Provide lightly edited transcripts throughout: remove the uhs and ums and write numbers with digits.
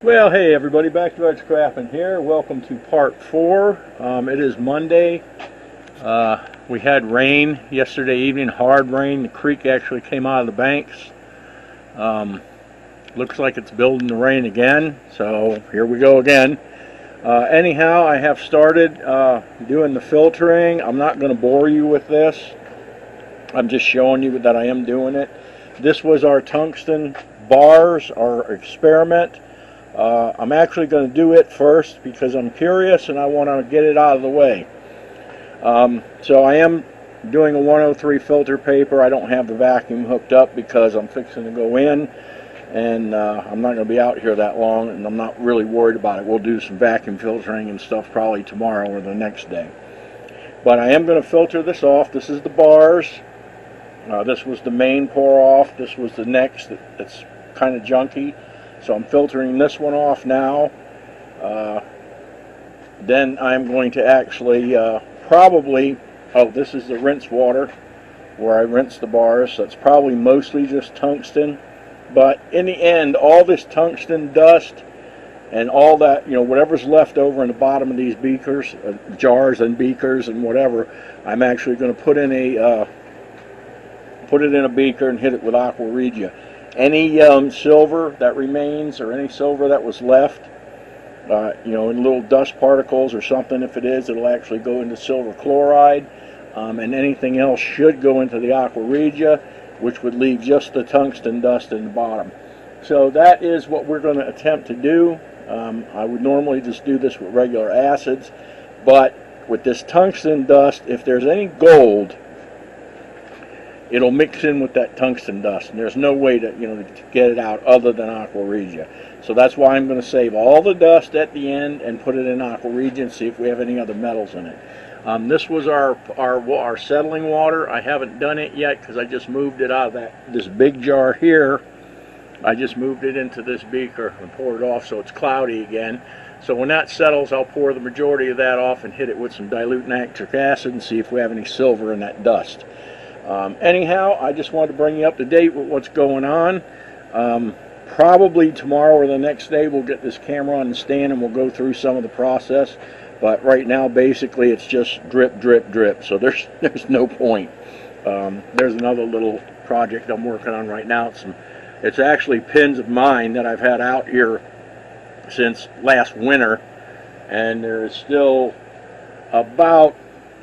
Well, hey everybody, back to Crafting here. Welcome to part 4. It is Monday. We had rain yesterday evening, hard rain. The creek actually came out of the banks. Looks like it's building to rain again, so here we go again. Anyhow, I have started doing the filtering. I'm not going to bore you with this. I'm just showing you that I am doing it. This was our tungsten bars, our experiment. I'm actually going to do it first because I'm curious and I want to get it out of the way. So I am doing a 103 filter paper. I don't have the vacuum hooked up because I'm fixing to go in, and I'm not going to be out here that long, and I'm not really worried about it. We'll do some vacuum filtering and stuff probably tomorrow or the next day. But I am going to filter this off. This is the bars. This was the main pour off. This was the next that's kind of junky. So I'm filtering this one off now. Then I'm going to actually this is the rinse water where I rinse the bars. So it's probably mostly just tungsten. But in the end, all this tungsten dust and all that, whatever's left over in the bottom of these beakers, jars and beakers and whatever, I'm actually going to put it in a beaker and hit it with aqua regia. Any silver that remains or any silver that was left, in little dust particles or something, if it is, it'll actually go into silver chloride, and anything else should go into the aqua regia, which would leave just the tungsten dust in the bottom. So that is what we're going to attempt to do. I would normally just do this with regular acids, but with this tungsten dust, if there's any gold, it'll mix in with that tungsten dust, and there's no way to get it out other than aqua regia. So that's why I'm going to save all the dust at the end and put it in aqua regia and see if we have any other metals in it. This was our settling water. I haven't done it yet because I just moved it out of this big jar here. I just moved it into this beaker and poured it off so it's cloudy again. So when that settles, I'll pour the majority of that off and hit it with some dilute nitric acid and see if we have any silver in that dust. Anyhow, I just wanted to bring you up to date with what's going on. Probably tomorrow or the next day we'll get this camera on the stand and we'll go through some of the process. But right now, basically, it's just drip, drip, drip. So there's no point. There's another little project I'm working on right now. It's actually pins of mine that I've had out here since last winter, and there is still about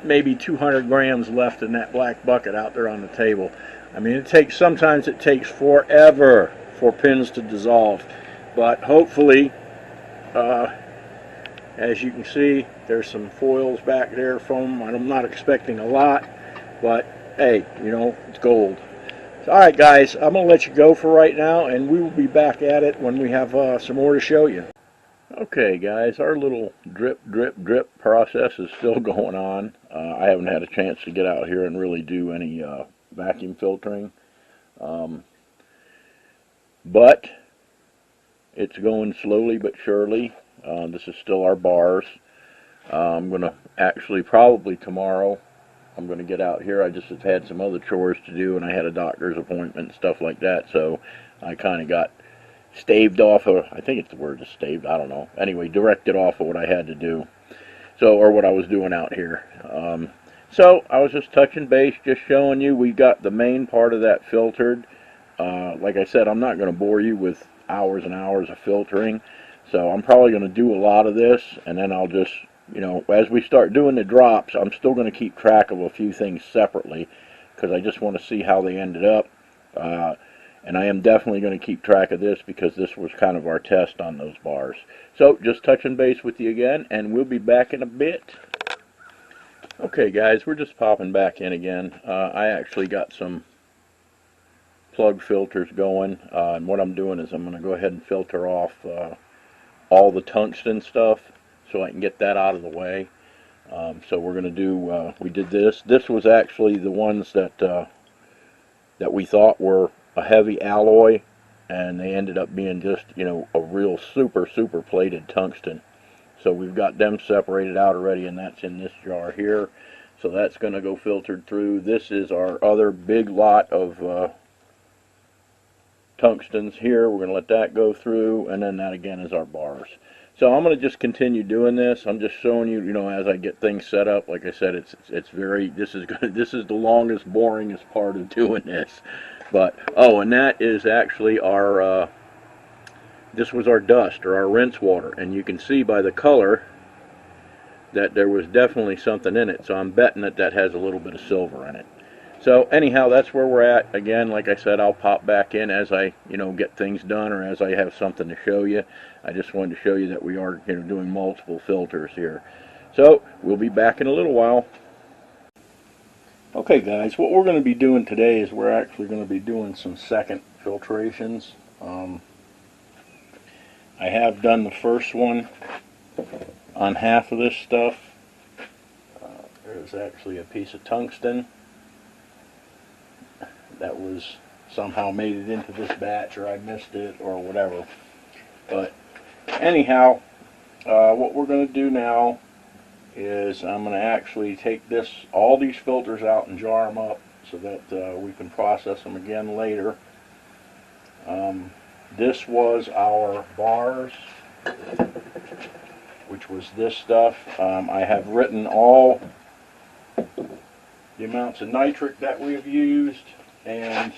maybe 200 grams left in that black bucket out there on the table. I mean, sometimes it takes forever for pins to dissolve, but hopefully, as you can see, there's some foils back there from them. I'm not expecting a lot, but hey, it's gold. So, all right, guys, I'm going to let you go for right now, and we will be back at it when we have some more to show you. Okay, guys, our little drip, drip, drip process is still going on. I haven't had a chance to get out here and really do any vacuum filtering. But it's going slowly but surely. This is still our bars. I'm going to actually probably tomorrow, I'm going to get out here. I just have had some other chores to do, and I had a doctor's appointment and stuff like that, so I kind of got staved off of, I think it's the word is staved, I don't know. Anyway, directed off of what I had to do. Or what I was doing out here. So I was just touching base, just showing you we got the main part of that filtered. Like I said, I'm not going to bore you with hours and hours of filtering. So I'm probably going to do a lot of this, and then I'll just, as we start doing the drops, I'm still going to keep track of a few things separately because I just want to see how they ended up. And I am definitely going to keep track of this because this was kind of our test on those bars. So just touching base with you again, and we'll be back in a bit. Okay, guys, we're just popping back in again. I actually got some plug filters going, and what I'm doing is I'm going to go ahead and filter off all the tungsten stuff so I can get that out of the way. So we're going to do, we did this. This was actually the ones that we thought were a heavy alloy, and they ended up being just, a real super plated tungsten. So we've got them separated out already, and that's in this jar here. So that's going to go filtered through. This is our other big lot of tungstens here. We're going to let that go through, and then that again is our bars. So I'm going to just continue doing this. I'm just showing you, as I get things set up. Like I said, it's very, this is the longest, boringest part of doing this. But oh, and that is actually our this was our dust, or our rinse water, and you can see by the color that there was definitely something in it. So I'm betting that has a little bit of silver in it. So anyhow, that's where we're at. Again, like I said, I'll pop back in as I, get things done, or as I have something to show you. I just wanted to show you that we are, doing multiple filters here. So we'll be back in a little while. Okay, guys, what we're going to be doing today is we're actually going to be doing some second filtrations. I have done the first one on half of this stuff. There's actually a piece of tungsten that was somehow made it into this batch, or I missed it, or whatever. But anyhow, what we're going to do now is I'm going to actually take all these filters out and jar them up so that we can process them again later. This was our bars, which was this stuff. I have written all the amounts of nitric that we've used, and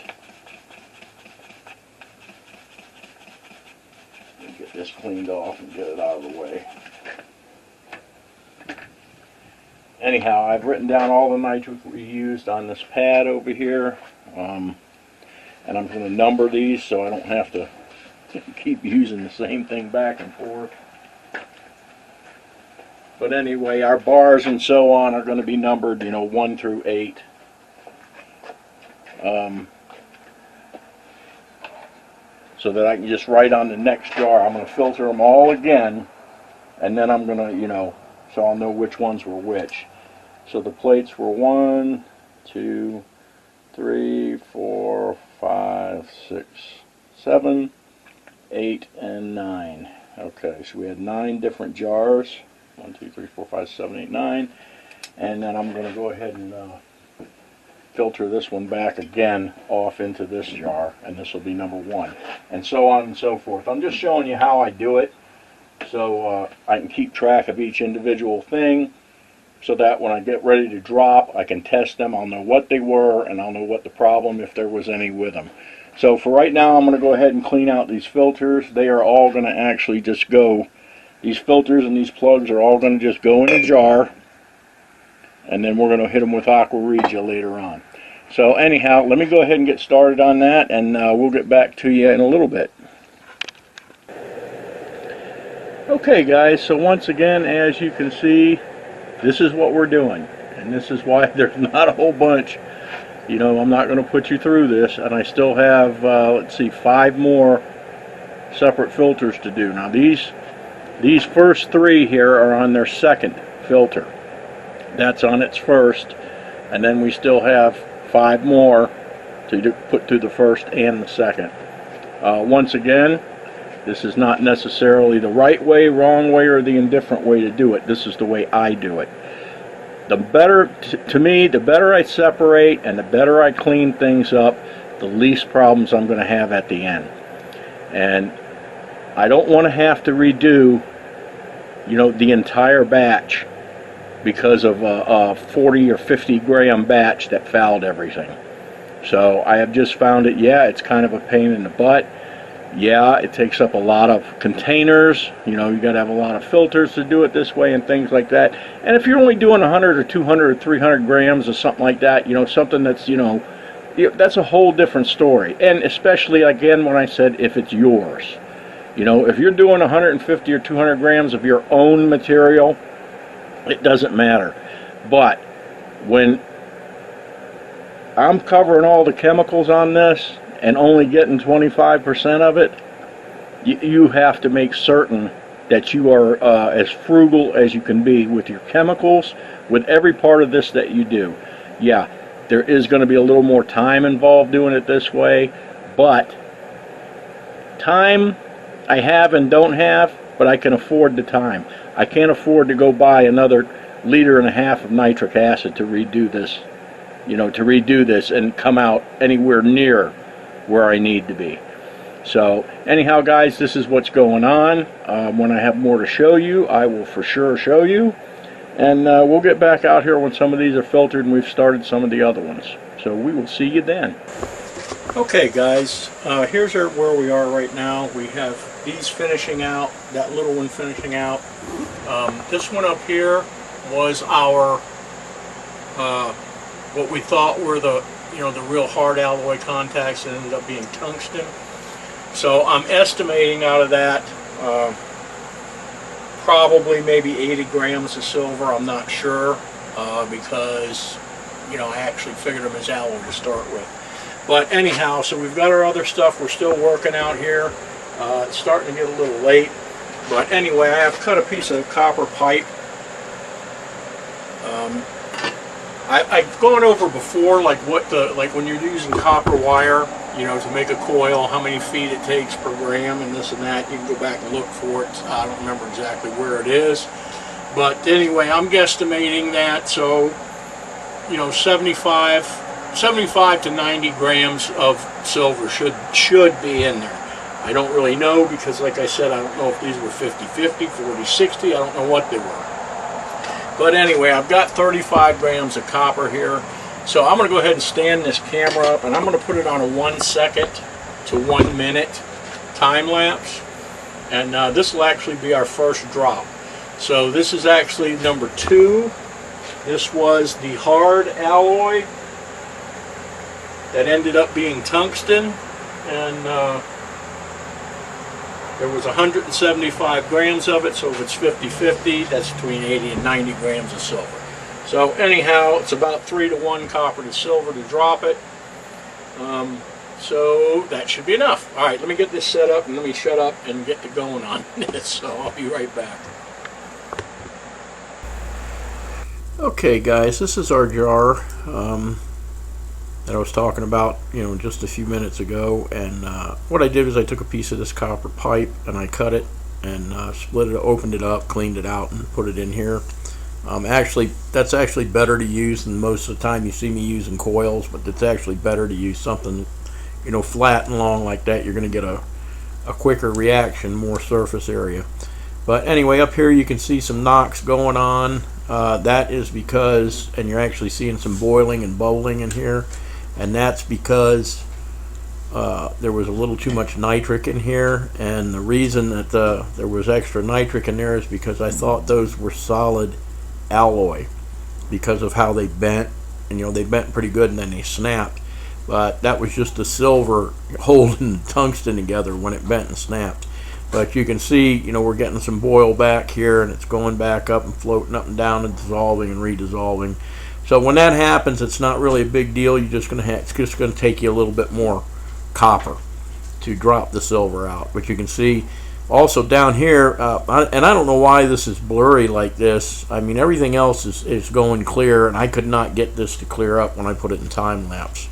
get this cleaned off and get it out of the way. Anyhow, I've written down all the nitric we used on this pad over here, and I'm going to number these so I don't have to keep using the same thing back and forth. But anyway, our bars and so on are going to be numbered, 1 through 8. So that I can just write on the next jar. I'm going to filter them all again, and then I'm going to, so I'll know which ones were which. So the plates were 1, 2, 3, 4, 5, 6, 7, 8, and 9. Okay, so we had 9 different jars. 1, 2, 3, 4, 5, 7, 8, 9. And then I'm going to go ahead and filter this one back again off into this jar, and this will be number 1, and so on and so forth. I'm just showing you how I do it, so I can keep track of each individual thing, so that when I get ready to drop, I can test them. I'll know what they were, and I'll know what the problem, if there was any, with them. So for right now, I'm going to go ahead and clean out these filters. They are all going to actually just go, these filters and these plugs are all going to just go in a jar, and then we're going to hit them with Aqua Regia later on. So anyhow, let me go ahead and get started on that, and we'll get back to you in a little bit. Okay guys, so once again, as you can see, this is what we're doing, and this is why there's not a whole bunch. I'm not going to put you through this, and I still have, let's see, 5 more separate filters to do. Now these first 3 here are on their second filter. That's on its first, and then we still have 5 more to put through the first and the second. Once again, this is not necessarily the right way, wrong way, or the indifferent way to do it. This is the way I do it. The better, to me, the better I separate and the better I clean things up, the least problems I'm going to have at the end. And I don't want to have to redo, the entire batch because of a 40 or 50 gram batch that fouled everything. So I have just found it, yeah, it's kind of a pain in the butt. Yeah, it takes up a lot of containers. You got to have a lot of filters to do it this way and things like that. And if you're only doing 100 or 200 or 300 grams or something like that, something that's, that's a whole different story. And especially, again, when I said if it's yours. If you're doing 150 or 200 grams of your own material, it doesn't matter. But when I'm covering all the chemicals on this and only getting 25% of it, you have to make certain that you are as frugal as you can be with your chemicals, with every part of this that you do. Yeah, there is going to be a little more time involved doing it this way, but time I have and don't have, but I can afford the time. I can't afford to go buy another 1.5 liters of nitric acid to redo this, to redo this and come out anywhere near where I need to be. So anyhow, guys, this is what's going on. When I have more to show you, I will for sure show you. And we'll get back out here when some of these are filtered and we've started some of the other ones. So we will see you then. Okay, guys, here's where we are right now. We have these finishing out, that little one finishing out. This one up here was our, what we thought were the, the real hard alloy contacts that ended up being tungsten. So I'm estimating out of that probably maybe 80 grams of silver. I'm not sure because I actually figured them as alloy to start with. But anyhow, so we've got our other stuff we're still working out here. It's starting to get a little late. But anyway, I have cut a piece of copper pipe. I've gone over before like when you're using copper wire, to make a coil, how many feet it takes per gram and this and that. You can go back and look for it. I don't remember exactly where it is. But anyway, I'm guesstimating that, so 75 to 90 grams of silver should be in there. I don't really know because, like I said, I don't know if these were 50-50, 40-60. I don't know what they were. But anyway, I've got 35 grams of copper here. So I'm going to go ahead and stand this camera up, and I'm going to put it on a 1 second to 1 minute time lapse. And this will actually be our first drop. So this is actually number 2. This was the hard alloy that ended up being tungsten, and there was 175 grams of it, so if it's 50-50, that's between 80 and 90 grams of silver. So anyhow, it's about 3 to 1 copper to silver to drop it. So that should be enough. All right, let me get this set up and let me shut up and get to going on this. So I'll be right back. Okay, guys, this is our jar that I was talking about, just a few minutes ago. And what I did is I took a piece of this copper pipe and I cut it and split it, opened it up, cleaned it out, and put it in here. Actually, that's actually better to use than most of the time you see me using coils, but it's actually better to use something, flat and long like that. You're going to get a quicker reaction, more surface area. But anyway, up here you can see some knocks going on. That is because, and you're actually seeing some boiling and bubbling in here, and that's because there was a little too much nitric in here. And the reason that there was extra nitric in there is because I thought those were solid alloy because of how they bent, and they bent pretty good and then they snapped. But that was just the silver holding tungsten together when it bent and snapped. But you can see, we're getting some boil back here, and it's going back up and floating up and down and dissolving and redissolving. So when that happens, it's not really a big deal. It's just going to take you a little bit more copper to drop the silver out. But you can see also down here, and I don't know why this is blurry like this. I mean, everything else is going clear, and I could not get this to clear up when I put it in time lapse.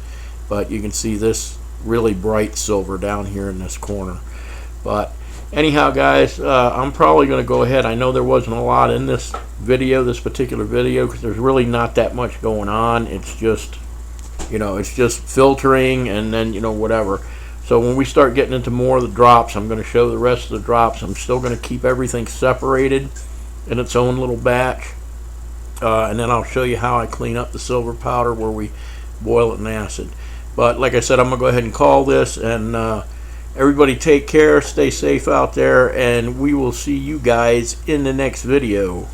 But you can see this really bright silver down here in this corner. But anyhow, guys, I'm probably going to go ahead. I know there wasn't a lot in this video, this particular video, because there's really not that much going on. It's just, it's just filtering and then, whatever. So when we start getting into more of the drops, I'm going to show the rest of the drops. I'm still going to keep everything separated in its own little batch. And then I'll show you how I clean up the silver powder where we boil it in acid. But like I said, I'm going to go ahead and call this, and everybody take care, stay safe out there, and we will see you guys in the next video.